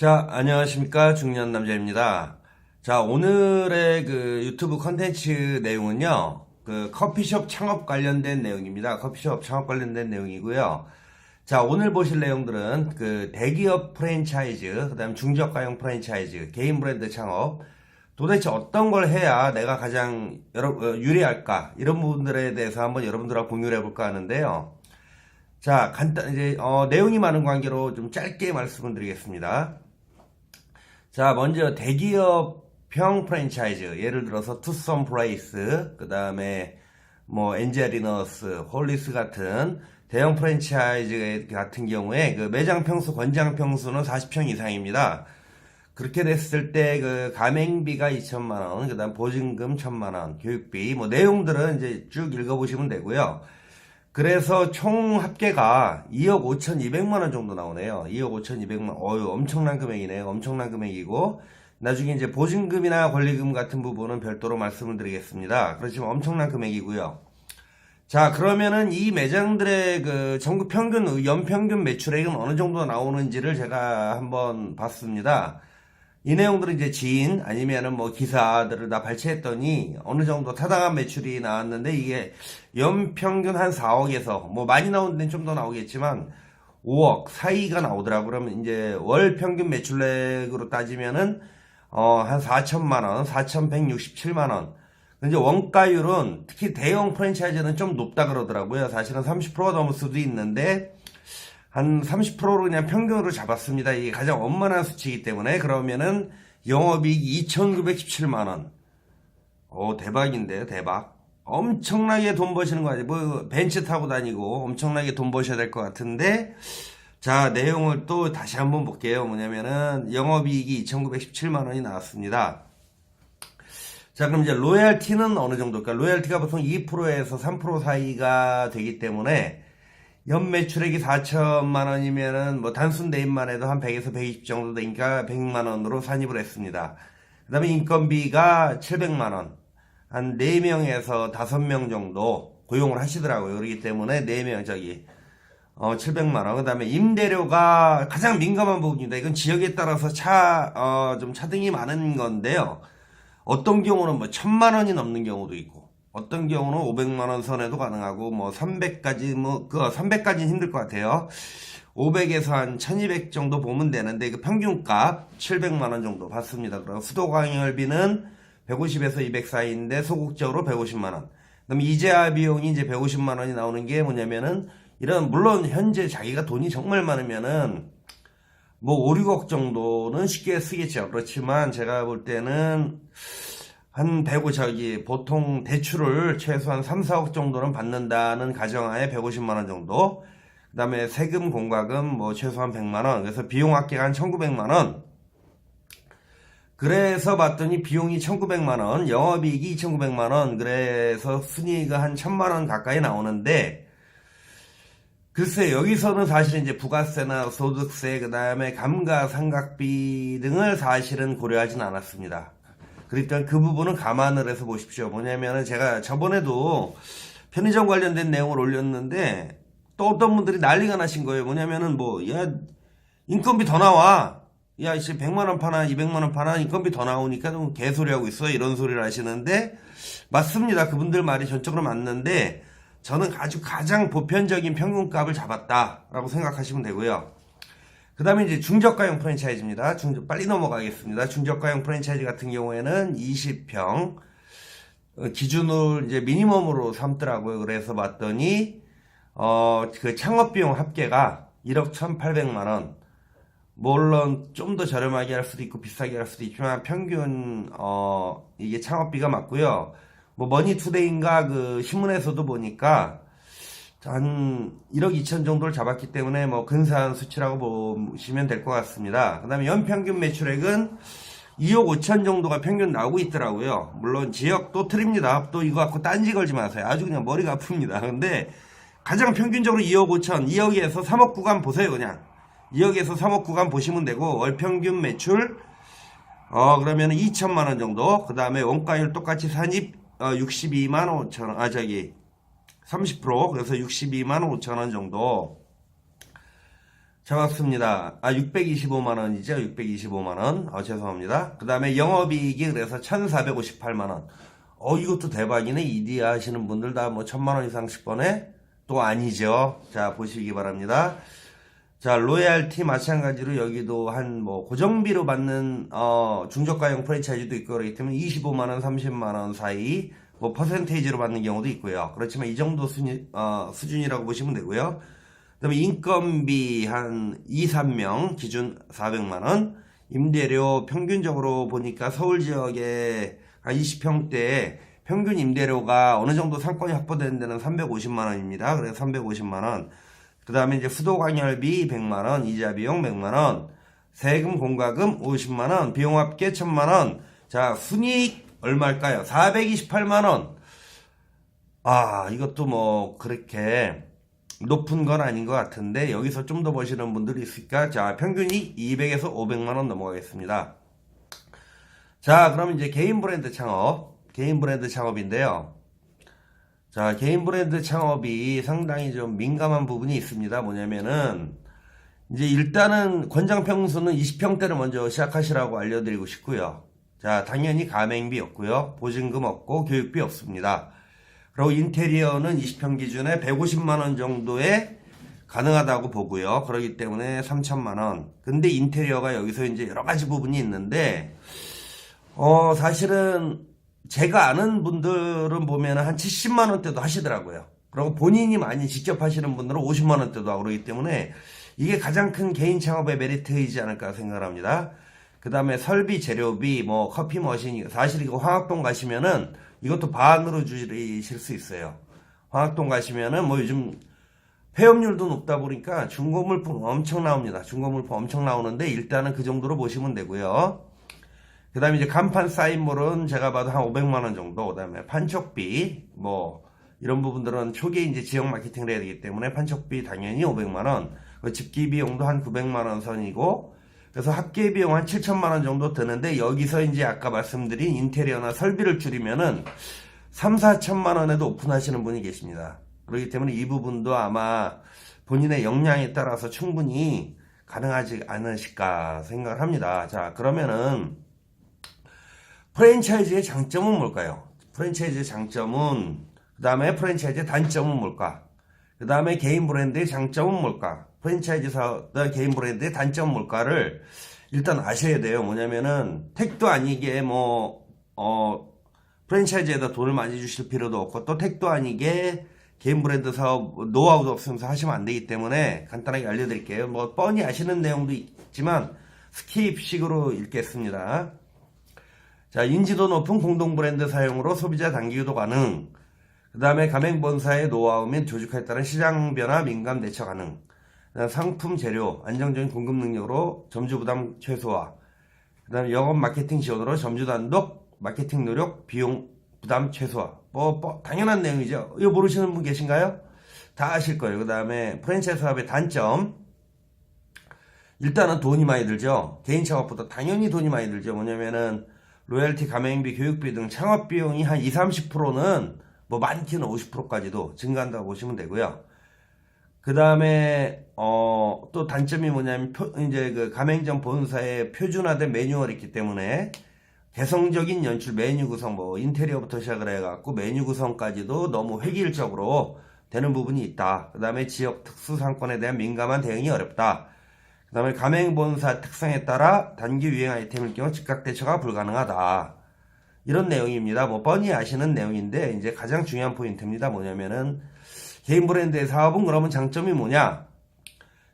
자, 안녕하십니까. 중년 남자입니다. 자, 오늘의 그 유튜브 컨텐츠 내용은요, 그 커피숍 창업 관련된 내용입니다. 커피숍 창업 관련된 내용이고요. 자, 오늘 보실 내용들은 그 대기업 프랜차이즈, 그 다음 중저가형 프랜차이즈, 개인 브랜드 창업, 도대체 어떤 걸 해야 내가 가장 유리할까? 이런 부분들에 대해서 한번 여러분들하고 공유를 해볼까 하는데요. 자, 이제, 내용이 많은 관계로 좀 짧게 말씀을 드리겠습니다. 자, 먼저 대기업형 프랜차이즈, 예를 들어서 투썸 플레이스, 그 다음에 뭐 엔젤리너스, 홀리스 같은 대형 프랜차이즈 같은 경우에 그 매장 평수, 권장 평수는 40평 이상입니다. 그렇게 됐을 때 그 가맹비가 2천만 원, 그 다음 보증금 1천만 원, 교육비, 뭐 내용들은 이제 쭉 읽어보시면 되고요. 그래서 총 합계가 2억 5,200만 원 정도 나오네요. 2억 5,200만 원. 어유 엄청난 금액이네요. 엄청난 금액이고, 나중에 이제 보증금이나 권리금 같은 부분은 별도로 말씀을 드리겠습니다. 그렇지만 엄청난 금액이고요. 자, 그러면은 이 매장들의 그 전국 평균, 연평균 매출액은 어느 정도 나오는지를 제가 한번 봤습니다. 이 내용들은 이제 지인 아니면은 뭐 기사들을 다 발췌했더니 어느 정도 타당한 매출이 나왔는데, 이게 연평균 한 4억에서 뭐 많이 나오는 데는 좀 더 나오겠지만 5억 사이가 나오더라고요. 그러면 이제 월 평균 매출액으로 따지면은 한 4천만 원, 4,167만 원. 근데 원가율은 특히 대형 프랜차이즈는 좀 높다 그러더라고요. 사실은 30%가 넘을 수도 있는데 한 30%로 그냥 평균으로 잡았습니다. 이게 가장 원만한 수치이기 때문에. 그러면은 영업이익 2,917만원. 대박인데요, 대박. 엄청나게 돈 버시는 거 아니에요? 뭐, 벤츠 타고 다니고 엄청나게 돈 버셔야 될 것 같은데. 자, 내용을 또 다시 한번 볼게요. 뭐냐면은 영업이익이 2,917만원이 나왔습니다. 자, 그럼 이제 로얄티는 어느 정도일까? 로얄티가 보통 2%에서 3% 사이가 되기 때문에 연 매출액이 4천만 원이면은 뭐 단순 대입만 해도 한 100에서 120 정도 되니까 100만 원으로 산입을 했습니다. 그 다음에 인건비가 700만 원. 한 4명에서 5명 정도 고용을 하시더라고요. 그렇기 때문에 4명 700만 원. 그 다음에 임대료가 가장 민감한 부분입니다. 이건 지역에 따라서 좀 차등이 많은 건데요. 어떤 경우는 뭐 1,000만 원이 넘는 경우도 있고, 어떤 경우는 500만 원 선에도 가능하고, 뭐 300까지, 300까지는 힘들 것 같아요. 500에서 한 1200 정도 보면 되는데, 그 평균값 700만 원 정도 받습니다. 그럼 수도광열비는 150에서 200 사이인데, 소극적으로 150만 원. 그럼 이재화 비용이 이제 150만 원이 나오는 게 뭐냐면은, 물론 현재 자기가 돈이 정말 많으면은, 뭐 5, 6억 정도는 쉽게 쓰겠죠. 그렇지만 제가 볼 때는 한 150, 보통 대출을 최소한 3, 4억 정도는 받는다는 가정하에 150만 원 정도. 그 다음에 세금, 공과금 뭐 최소한 100만 원. 그래서 비용 합계가 한 1,900만 원. 그래서 봤더니 비용이 1,900만 원, 영업이익이 2,900만 원. 그래서 순이익가 한 1,000만 원 가까이 나오는데, 글쎄, 여기서는 사실은 이제 부가세나 소득세, 그 다음에 감가상각비 등을 사실은 고려하진 않았습니다. 그러니까 그 부분은 감안을 해서 보십시오. 뭐냐면은 제가 저번에도 편의점 관련된 내용을 올렸는데, 또 어떤 분들이 난리가 나신 거예요. 뭐냐면은 인건비 더 나와. 야, 이제 100만 원 파나 200만 원 파나 인건비 더 나오니까 좀 개소리 하고 있어. 이런 소리를 하시는데, 맞습니다. 그분들 말이 전적으로 맞는데, 저는 아주 가장 보편적인 평균값을 잡았다라고 생각하시면 되고요. 그 다음에 이제 중저가형 프랜차이즈입니다. 빨리 넘어가겠습니다. 중저가형 프랜차이즈 같은 경우에는 20평 기준을 이제 미니멈으로 삼더라고요. 그래서 봤더니 그 창업비용 합계가 1억 1,800만 원. 물론 좀 더 저렴하게 할 수도 있고 비싸게 할 수도 있지만 평균 이게 창업비가 맞고요. 뭐 머니투데이인가 그 신문에서도 보니까 한 1억 2천 정도를 잡았기 때문에 뭐 근사한 수치라고 보시면 될 것 같습니다. 그 다음에 연평균 매출액은 2억 5천 정도가 평균 나오고 있더라고요. 물론 지역도 틀립니다. 또 이거 갖고 딴지 걸지 마세요. 아주 그냥 머리가 아픕니다. 근데 가장 평균적으로 2억 5천, 2억에서 3억 구간 보세요. 그냥 2억에서 3억 구간 보시면 되고, 월평균 매출 그러면 2천만 원 정도. 그 다음에 원가율 똑같이 산입 62만 5천 원, 30%, 그래서 62만 5천 원 정도. 잡았습니다. 625만원이죠. 625만원. 죄송합니다. 그 다음에 영업이익이 그래서 1458만원. 이것도 대박이네. 이디야 하시는 분들 다 뭐 1000만원 이상씩 버네? 또 아니죠. 자, 보시기 바랍니다. 자, 로얄티 마찬가지로 여기도 한 뭐 고정비로 받는 중저가형 프랜차이즈도 있고 그렇기 때문에 25만원, 30만원 사이 뭐 퍼센테이지로 받는 경우도 있고요. 그렇지만 이 정도 수준이라고 보시면 되고요. 그다음에 인건비 한 2, 3명 기준 400만원, 임대료 평균적으로 보니까 서울 지역에 한 20평대에 평균 임대료가 어느 정도 상권이 확보되는 데는 350만원입니다. 그래서 350만원. 그 다음에 이제 수도광열비 100만원, 이자 비용 100만원, 세금 공과금 50만원, 비용 합계 1000만원. 자, 순이익 얼마일까요? 428만원. 이것도 뭐 그렇게 높은 건 아닌 것 같은데 여기서 좀 더 버시는 분들이 있으니까 자, 평균이 200에서 500만원 넘어가겠습니다. 자, 그럼 이제 개인 브랜드 창업인데요. 자, 개인 브랜드 창업이 상당히 좀 민감한 부분이 있습니다. 뭐냐면은 이제 일단은 권장평수는 20평대를 먼저 시작하시라고 알려드리고 싶고요. 자, 당연히 가맹비 없고요. 보증금 없고 교육비 없습니다. 그리고 인테리어는 20평 기준에 150만원 정도에 가능하다고 보고요. 그렇기 때문에 3천만원. 근데 인테리어가 여기서 이제 여러 가지 부분이 있는데, 사실은 제가 아는 분들은 보면 한 70만원대도 하시더라고요. 그리고 본인이 많이 직접 하시는 분들은 50만원대도 하고 그러기 때문에 이게 가장 큰 개인 창업의 메리트이지 않을까 생각을 합니다. 그 다음에 설비, 재료비, 뭐 커피 머신이 사실 이거 황학동 가시면은 이것도 반으로 줄이실 수 있어요. 황학동 가시면은 뭐 요즘 폐업률도 높다 보니까 중고물품 엄청 나옵니다. 중고물품 엄청 나오는데 일단은 그 정도로 보시면 되고요. 그 다음에 이제 간판 사인물은 제가 봐도 한 500만원 정도, 그 다음에 판촉비, 뭐 이런 부분들은 초기에 이제 지역 마케팅을 해야 되기 때문에 판촉비 당연히 500만원, 집기 비용도 한 900만원 선이고, 그래서 합계 비용 한 7천만원 정도 드는데 여기서 이제 아까 말씀드린 인테리어나 설비를 줄이면은 3, 4천만원에도 오픈하시는 분이 계십니다. 그렇기 때문에 이 부분도 아마 본인의 역량에 따라서 충분히 가능하지 않으실까 생각을 합니다. 자, 그러면은 프랜차이즈의 장점은 뭘까요? 프랜차이즈의 장점은, 그 다음에 프랜차이즈의 단점은 뭘까? 그 다음에 개인 브랜드의 장점은 뭘까? 프랜차이즈 사업과 개인 브랜드의 단점은 뭘까를 일단 아셔야 돼요. 뭐냐면은 택도 아니게 프랜차이즈에다 돈을 많이 주실 필요도 없고 또 택도 아니게 개인 브랜드 사업 노하우도 없으면서 하시면 안 되기 때문에 간단하게 알려드릴게요. 뭐 뻔히 아시는 내용도 있지만 스킵식으로 읽겠습니다. 자, 인지도 높은 공동 브랜드 사용으로 소비자 단기 유도 가능. 그 다음에 가맹본사의 노하우 및 조직화에 따른 시장 변화 민감 대처 가능. 그다음 상품 재료 안정적인 공급 능력으로 점주 부담 최소화. 그 다음에 영업 마케팅 지원으로 점주 단독 마케팅 노력 비용 부담 최소화. 당연한 내용이죠. 이거 모르시는 분 계신가요? 다 아실 거예요. 그 다음에 프랜차이즈 사업의 단점. 일단은 돈이 많이 들죠. 개인 창업보다 당연히 돈이 많이 들죠. 뭐냐면은 로열티, 가맹비, 교육비 등 창업 비용이 한 20, 30%는 뭐 많게는 50%까지도 증가한다고 보시면 되고요. 그 다음에 또 단점이 뭐냐면 이제 그 가맹점 본사에 표준화된 매뉴얼이 있기 때문에 개성적인 연출, 메뉴 구성, 뭐 인테리어부터 시작을 해갖고 메뉴 구성까지도 너무 획일적으로 되는 부분이 있다. 그 다음에 지역 특수 상권에 대한 민감한 대응이 어렵다. 그 다음에 가맹본사 특성에 따라 단기 유행 아이템일 경우 즉각 대처가 불가능하다. 이런 내용입니다. 뭐 뻔히 아시는 내용인데 이제 가장 중요한 포인트입니다. 뭐냐면은 개인 브랜드의 사업은 그러면 장점이 뭐냐?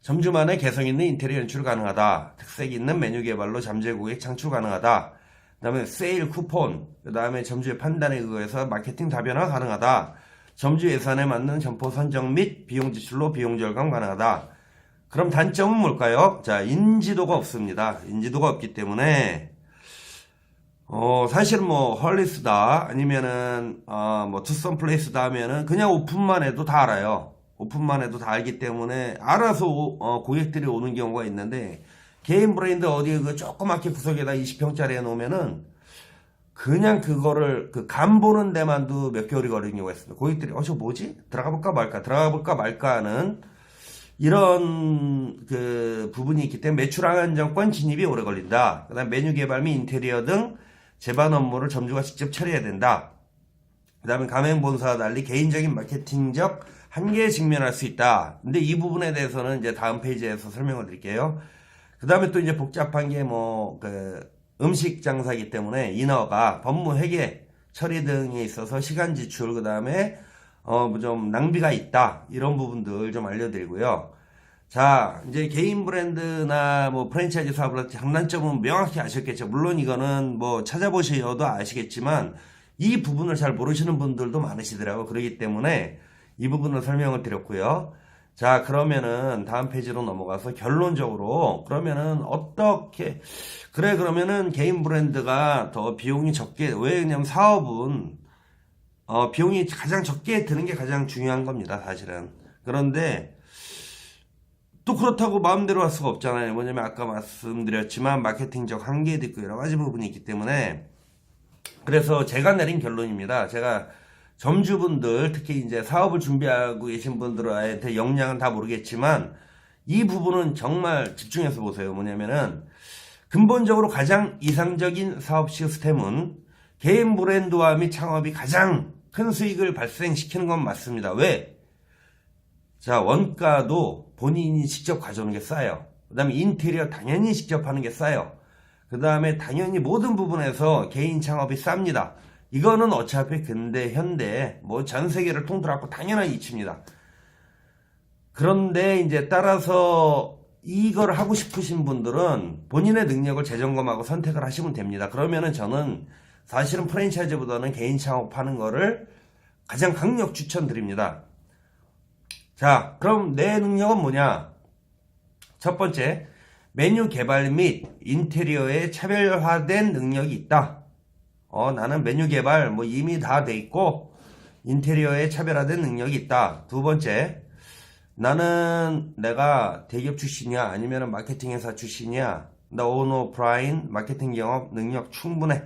점주만의 개성 있는 인테리어 연출 가능하다. 특색 있는 메뉴 개발로 잠재 고객 창출 가능하다. 그 다음에 세일 쿠폰, 그 다음에 점주의 판단에 의해서 마케팅 다변화 가능하다. 점주 예산에 맞는 점포 선정 및 비용 지출로 비용 절감 가능하다. 그럼 단점은 뭘까요? 자, 인지도가 없습니다. 인지도가 없기 때문에 사실 뭐 헐리스다 아니면은 뭐 투썸 플레이스다 하면은 그냥 오픈만 해도 다 알아요. 오픈만 해도 다 알기 때문에 알아서 고객들이 오는 경우가 있는데 개인 브랜드 어디 그 조그맣게 구석에다 20평짜리 해놓으면은 그냥 그거를 그 간 보는 데만도 몇 개월이 걸리는 경우가 있습니다. 고객들이 저 뭐지? 들어가 볼까 말까 하는 이런 그 부분이 있기 때문에 매출 안정권 진입이 오래 걸린다. 그다음 메뉴 개발 및 인테리어 등 제반 업무를 점주가 직접 처리해야 된다. 그다음에 가맹 본사와 달리 개인적인 마케팅적 한계에 직면할 수 있다. 근데 이 부분에 대해서는 이제 다음 페이지에서 설명을 드릴게요. 그다음에 또 이제 복잡한 게 뭐 그 음식 장사이기 때문에 인허가, 법무 회계 처리 등에 있어서 시간 지출, 그다음에 뭐 좀 낭비가 있다. 이런 부분들 좀 알려드리고요. 자, 이제 개인 브랜드나 뭐 프랜차이즈 사업을 장단점은 명확히 아셨겠죠. 물론 이거는 뭐 찾아보셔도 아시겠지만 이 부분을 잘 모르시는 분들도 많으시더라고요. 그렇기 때문에 이 부분을 설명을 드렸고요. 자, 그러면은 다음 페이지로 넘어가서 결론적으로 그러면은 어떻게 그래 그러면은 개인 브랜드가 더 비용이 적게 왜 그냐면 사업은 비용이 가장 적게 드는 게 가장 중요한 겁니다, 사실은. 그런데 또 그렇다고 마음대로 할 수가 없잖아요. 뭐냐면 아까 말씀드렸지만 마케팅적 한계도 있고 여러 가지 부분이 있기 때문에 그래서 제가 내린 결론입니다. 제가 점주분들 특히 이제 사업을 준비하고 계신 분들한테 역량은 다 모르겠지만 이 부분은 정말 집중해서 보세요. 뭐냐면은 근본적으로 가장 이상적인 사업 시스템은 개인 브랜드화 및 창업이 가장 큰 수익을 발생시키는 건 맞습니다. 왜? 자, 원가도 본인이 직접 가져오는 게 싸요. 그 다음에 인테리어 당연히 직접 하는 게 싸요. 그 다음에 당연히 모든 부분에서 개인 창업이 쌉니다. 이거는 어차피 근대, 현대, 뭐 전 세계를 통틀어갖고 당연한 이치입니다. 그런데 이제 따라서 이걸 하고 싶으신 분들은 본인의 능력을 재점검하고 선택을 하시면 됩니다. 그러면은 저는 사실은 프랜차이즈보다는 개인 창업하는 거를 가장 강력 추천드립니다. 자, 그럼 내 능력은 뭐냐? 첫 번째, 메뉴 개발 및 인테리어에 차별화된 능력이 있다. 나는 메뉴 개발 뭐 이미 다 돼 있고 인테리어에 차별화된 능력이 있다. 두 번째, 나는 내가 대기업 출신이야 아니면 마케팅 회사 출신이야. 나 온오프라인 마케팅 경험 능력 충분해.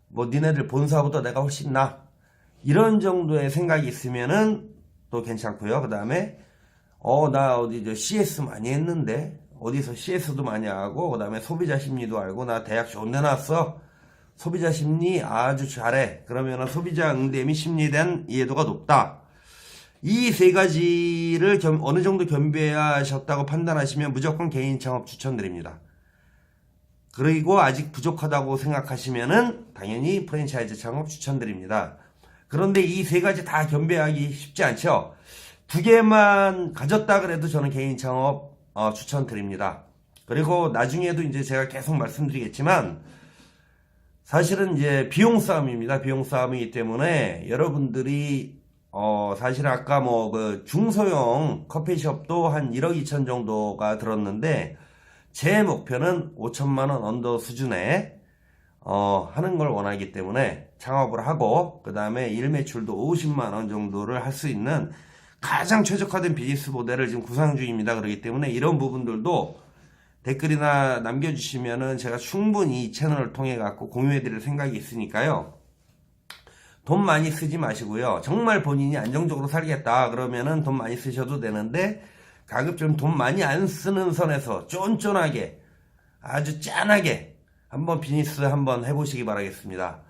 뭐 니네들 본사보다 내가 훨씬 나. 이런 정도의 생각이 있으면은 또 괜찮고요. 그 다음에 나 어디 저 CS 많이 했는데 어디서 CS도 많이 하고 그 다음에 소비자 심리도 알고 나 대학 좋은 데 나왔어. 소비자 심리 아주 잘해. 그러면은 소비자 응대 및 심리에 대한 이해도가 높다. 이 세 가지를 어느 정도 겸비하셨다고 판단하시면 무조건 개인 창업 추천드립니다. 그리고 아직 부족하다고 생각하시면은 당연히 프랜차이즈 창업 추천드립니다. 그런데 이 세 가지 다 겸비하기 쉽지 않죠. 두 개만 가졌다 그래도 저는 개인 창업 추천드립니다. 그리고 나중에도 이제 제가 계속 말씀드리겠지만 사실은 이제 비용 싸움입니다. 비용 싸움이기 때문에 여러분들이 사실 아까 뭐 그 중소형 커피숍도 한 1억 2천 정도가 들었는데 제 목표는 5천만 원 언더 수준에 하는 걸 원하기 때문에 창업을 하고 그 다음에 일 매출도 50만 원 정도를 할 수 있는 가장 최적화된 비즈니스 모델을 지금 구상 중입니다. 그렇기 때문에 이런 부분들도 댓글이나 남겨주시면은 제가 충분히 이 채널을 통해 갖고 공유해 드릴 생각이 있으니까요. 돈 많이 쓰지 마시고요. 정말 본인이 안정적으로 살겠다 그러면은 돈 많이 쓰셔도 되는데 가급적 돈 많이 안 쓰는 선에서 쫀쫀하게 아주 짠하게 한번 비즈니스 한번 해보시기 바라겠습니다.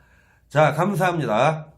자, 감사합니다.